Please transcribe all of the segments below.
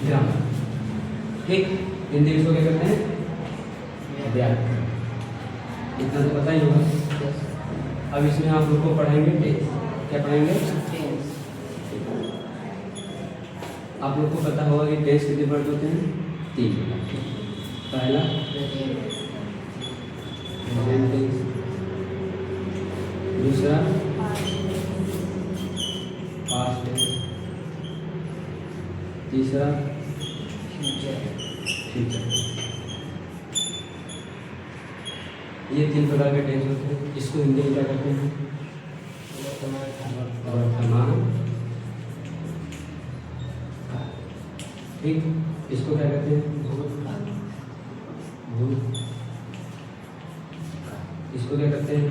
Grammar. ठीक, हिंदी में इसको क्या कहते हैं? व्याकरण। इतना तो पता ही होगा। अब इसमें आप लोग को पढ़ाएंगे टेंस। क्या पढ़ाएंगे? आप लोग को पता होगा कि टेंस कितने वर्ड होते हैं? 3 प्रकार। पहला प्रेजेंट टेंस, दूसरा पास्ट टेंस, तीसरा फ्यूचर। ये 3 प्रकार के टेंस होते हैं। इसको हिंदी में क्या कहते हैं? वर्तमान। ठीक, इसको क्या कहते हैं? भूत। इसको क्या कहते हैं?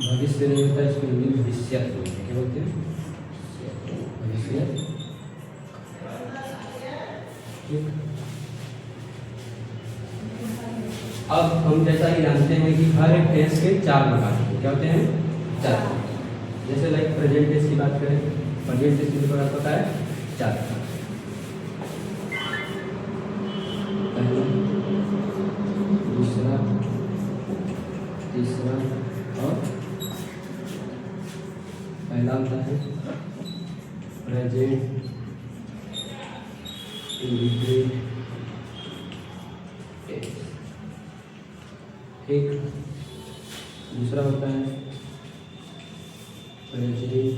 भविष्य नहीं होता, इसको हिंदी में भविष्य बोलते हैं। क्या बोलते हैं? भविष्य। ठीक, अब हम जैसा कि जानते हैं कि हर एक टेंस के 4 प्रकार होते हैं। क्या होते हैं? 4। जैसे लाइक प्रेजेंट टेंस की बात करें, प्रेजेंट टेंस कितने प्रकार होता है? 4 प्रकार। पहला, दूसरा, तीसरा और पहला होता है प्रेजेंट इंडिफिनिट टेंस। ठीक, दूसरा होता है प्रेजेंट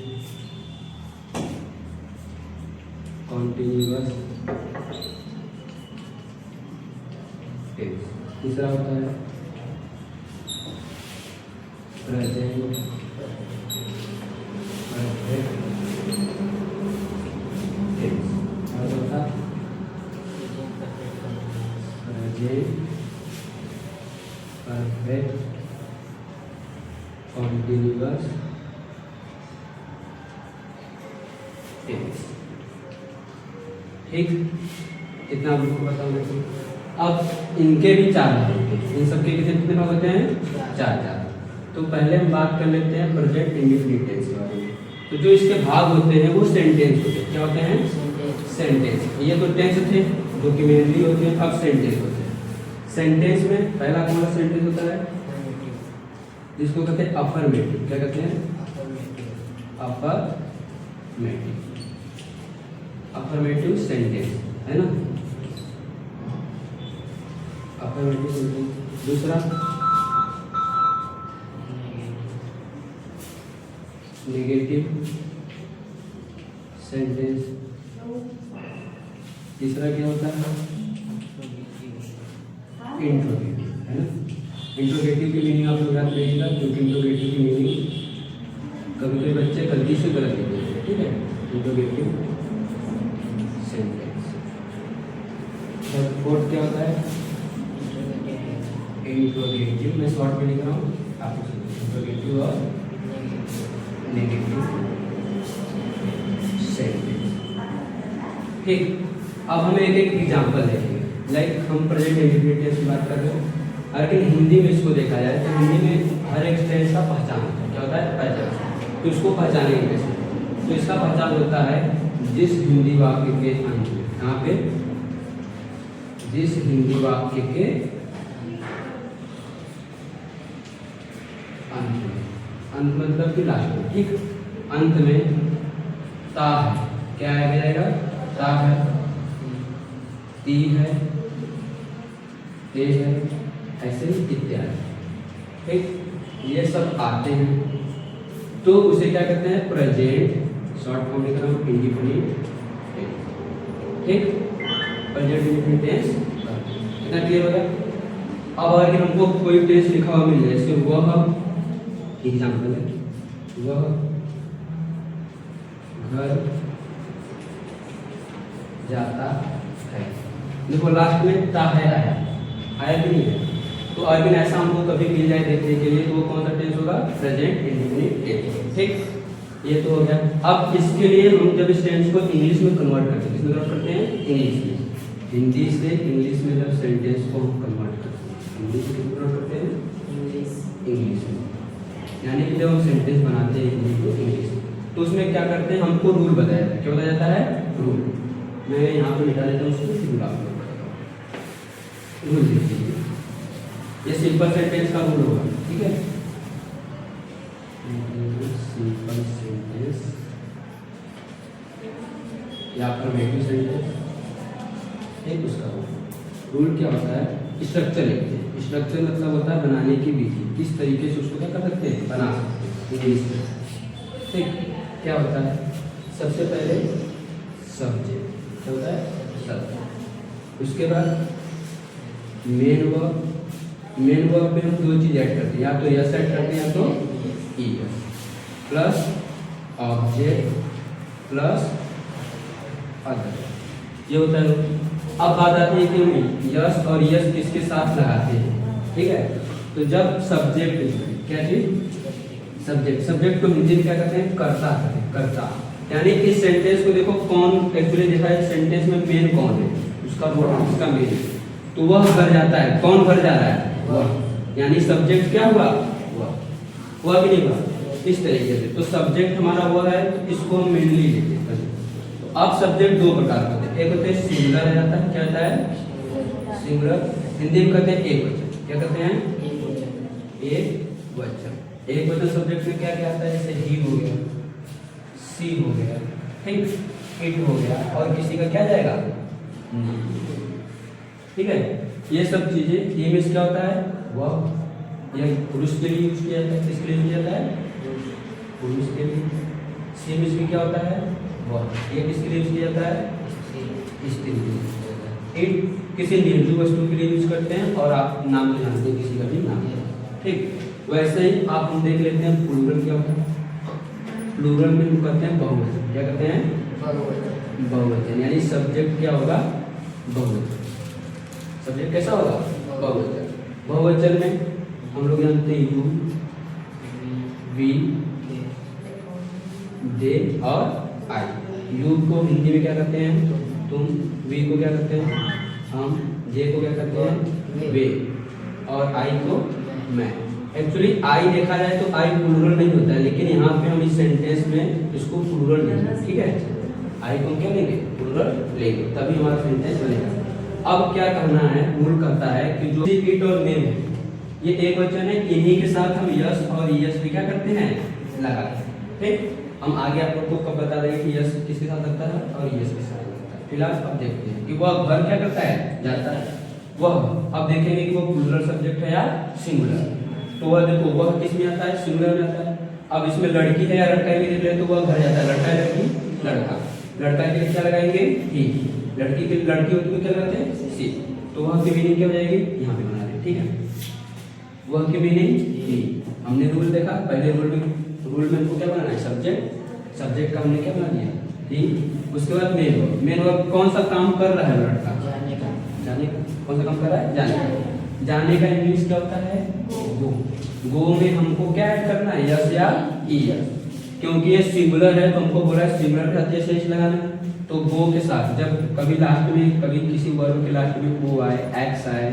कॉन्टिन्यूअस टेंस। तीसरा होता है प्रेजेंट परफेक्ट टेंस। और चौथा प्रेजेंट परफेक्ट कॉन्टिन्यूअस टेंस। ठीक, इतना आप लोगों को पता होना चाहिए। अब इनके भी 4 भाग होते हैं। इन सबके कितने भाग होते हैं? 4। तो पहले हम बात कर लेते हैं प्रेजेंट इंडिफिनिट टेंस के बारे में। तो जो इसके भाग होते हैं वो सेंटेंस होते हैं। क्या होते हैं? सेंटेंस। ये तो टेंस थे जो कि मेनली होते हैं, अब सेंटेंस होते हैं। सेंटेंस में पहला कौन सा सेंटेंस होता है? जिसको कहते हैं अफर्मेटिव। क्या कहते हैं? अफर्मेटिव। अफर्मेटिव सेंटेंस है ना, अफर्मेटिव सेंटेंस। दूसरा नेगेटिव सेंटेंस। तीसरा क्या होता है? इंट्रोगेटिव, है ना। इंट्रोगेटिव की मीनिंग आप लोग याद रखिएगा, क्योंकि इंट्रोगेटिव की मीनिंग कभी कभी बच्चे गलती से गलत लिख देते हैं। ठीक है, इंट्रोगेटिव सेंटेंस। फोर्थ क्या होता है? इंट्रोगेटिव। मैं शॉर्ट में लिख रहा हूँ, आपको इंट्रोगेटिव और नेगेटिव सेंटेंस। ठीक, अब हमें एक एक एग्जाम्पल देखेंगे। लाइक हम प्रेजेंट इंडिफिनिट टेंस की बात कर रहे हैं, अगर हिंदी में इसको देखा जाए तो हिंदी में हर एक टेंस का पहचान होता है। क्या होता है? पहचान। तो इसको पहचानेंगे कैसे? तो इसका पहचान होता है जिस हिंदी वाक्य के अंत में, यहाँ पे जिस हिंदी वाक्य के अंत में, अंत मतलब कि लास्ट में। ठीक, अंत में ता है। क्या आ जाएगा? ता है, ती है, ते है, ऐसे ही इत्यादि। ठीक, ये सब आते हैं तो उसे क्या कहते हैं? प्रेजेंट, शॉर्ट फॉर्म लिख रहा हूँ, इंडिफिनिट टेंस। ठीक, प्रेजेंट इंडिफिनिट टेंस। इतना क्लियर हो गया? अब अगर हमको कोई टेंस लिखा हुआ मिल जाए, जैसे वह एग्जाम्पल है, वह घर जाता है। देखो लास्ट में ता है, आया कि नहीं है? तो अगर ऐसा हमको कभी मिल जाए देखने के लिए तो वो कौन सा टेंस होगा? Present indefinite tense. ठीक, ये तो हो गया। अब इसके लिए हम जब इस टेंस को इंग्लिश में कन्वर्ट करते हैं, किसमें कन्वर्ट करते हैं? इंग्लिश में। हिंदी से इंग्लिश में जब सेंटेंस को हम कन्वर्ट करते हैं, हिंदी से किसमें कन्वर्ट करते हैं? इंग्लिश में। यानी कि जब हम सेंटेंस बनाते हैं हिंदी को इंग्लिश में, तो उसमें क्या करते हैं? हमको रूल बताया जाता है। क्या बताया जाता है? रूल। मैं यहाँ पे मिटा देता हूँ उसको, फिर आप लोग रूल लिखिए। ये सिंपल सेंटेंस का रूल होगा, ठीक है। सिंपल सेंटेंस या अफर्मेटिव सेंटेंस, एक उसका रूल क्या होता है, स्ट्रक्चर लिखते हैं। स्ट्रक्चर मतलब होता है बनाने की विधि, किस तरीके से उसको क्या कर सकते हैं, बना सकते हैं इंग्लिश में, ठीक। क्या होता है, सबसे पहले सब्जेक्ट, क्या होता है, सब्जेक्ट। उसके बाद मेन वर्ब, मेन वर्ब में हम दो चीज ऐड करते हैं, या तो यस ऐड करते हैं या तो es, plus object plus other, ये होता है। अब बात आती है कि यस और यस किसके साथ लगाते हैं, ठीक है। तो जब सब्जेक्ट, क्या चीज, सब्जेक्ट, सब्जेक्ट को हिंदी में क्या कहते हैं, कर्ता कहते हैं, कर्ता। यानी इस सेंटेंस को देखो कौन एक्चुअली देखा है, सेंटेंस में मेन कौन है, उसका रोल, उसका मेन, तो वह भर जाता है। कौन भर जा रहा है, वह। यानी सब्जेक्ट क्या हुआ, वह भी नहीं हुआ, इस तरीके से। तो सब्जेक्ट हमारा वह है, तो इसको हम मेनली लेते हैं। तो अब सब्जेक्ट दो प्रकार के होते हैं, एक होते हैं सिंगुलर आ जाता है, क्या होता है, सिंगुलर, हिंदी में कहते हैं एक वचन, क्या कहते हैं, एक वचन। एक वचन सब्जेक्ट में क्या क्या आता है, जैसे ही हो गया, सी हो गया, ठीक, इट हो गया, और किसी का क्या जाएगा, ठीक है। ये सब चीजें, ये में क्या होता है, वह, यह पुरुष के लिए यूज किया जाता है, किसके लिए यूज किया जाता है, पुरुष के लिए। सी में भी क्या होता है, वह, ये किसके लिए यूज किया जाता है, स्त्री के लिए यूज किया जाता है। इट किसी निर्जीव वस्तु के लिए यूज करते हैं, और आप नाम तो जानते हैं, किसी का भी नाम, ठीक। वैसे ही आप हम देख लेते हैं प्लूरल क्या होता है। प्लूरल में हम कहते हैं बहुवचन, क्या कहते हैं, बहुवचन। यानी सब्जेक्ट क्या होगा, बहुवचन, सब्जेक्ट कैसा होगा, बहुवचन। बहुवचन में हम लोग जानते हैं यू, वी, दे और आई। यू को हिंदी में क्या कहते हैं, तुम, वी को क्या कहते हैं, हम, जे को क्या कहते हैं, वे, और आई को मैं। एक्चुअली आई देखा जाए तो आई प्लूरल नहीं होता है, लेकिन यहाँ पे हम इस सेंटेंस में इसको प्लूरल लेंगे, ठीक है। आई को क्या लेंगे, प्लूरल लेंगे, तभी हमारा सेंटेंस बनेगा। अब क्या करना है, रूल कहता है कि जो इट और नेम है, ये एक वचन है, इन्हीं के साथ हम यस और यस भी क्या करते हैं, लगाते हैं, ठीक। हम आगे आप लोग को कब बता देंगे कि यस किसके साथ लगता है और यस के साथ लगता है। फिलहाल अब देखते हैं कि वह घर क्या करता है, जाता है, वह। अब देखेंगे कि वो प्लूरल सब्जेक्ट है या सिंगुलर। तो वह देखो, वह किस में आता है, सिंगुलर में आता है। अब इसमें लड़की है या लड़का भी देख ले तो वह घर जाता है, लड़का है, लड़की, लड़का। लड़का के लिए क्या लगाएंगे, ही। लड़की के, लड़की होती है क्या लगाते हैं, सी। तो वह की मीनिंग क्या हो जाएगी, यहाँ पे बना दें, ठीक है। वह की मीनिंग ही। हमने रूल देखा, पहले रूल में हमको क्या बनाना है, सब्जेक्ट, सब्जेक्ट का हमने क्या बना दिया, ही। उसके बाद मेन वर्ब, मेन वर्ब कौन सा काम कर रहा है लड़का, जाने का, कौन सा काम कर रहा है, जाने का। जाने का इंग्लिश क्या होता है, गो। गो में हमको क्या ऐड करना है, यस या ईएस, क्योंकि ये सिंगुलर है तो हमको बोला है सिंगुलर के साथ यस लगाना है। तो गो के साथ जब कभी लास्ट में, कभी किसी वर्ब के लास्ट में ओ आए, एक्स आए,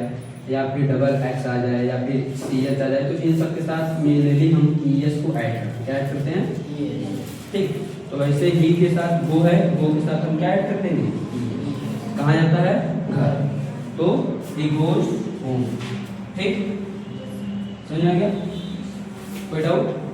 या फिर डबल एक्स आ जाए, या फिर सी एच आ जाए, तो इन सब के साथ मेनली हम ईएस को ऐड करते हैं, क्या ऐड करते हैं, ठीक। तो वैसे ही के साथ गो है, गो के साथ हम क्या ऐड करते हैं, कहाँ जाता है, घर, तो ही गोज होम, ठीक। समझ आ गया, कोई डाउट।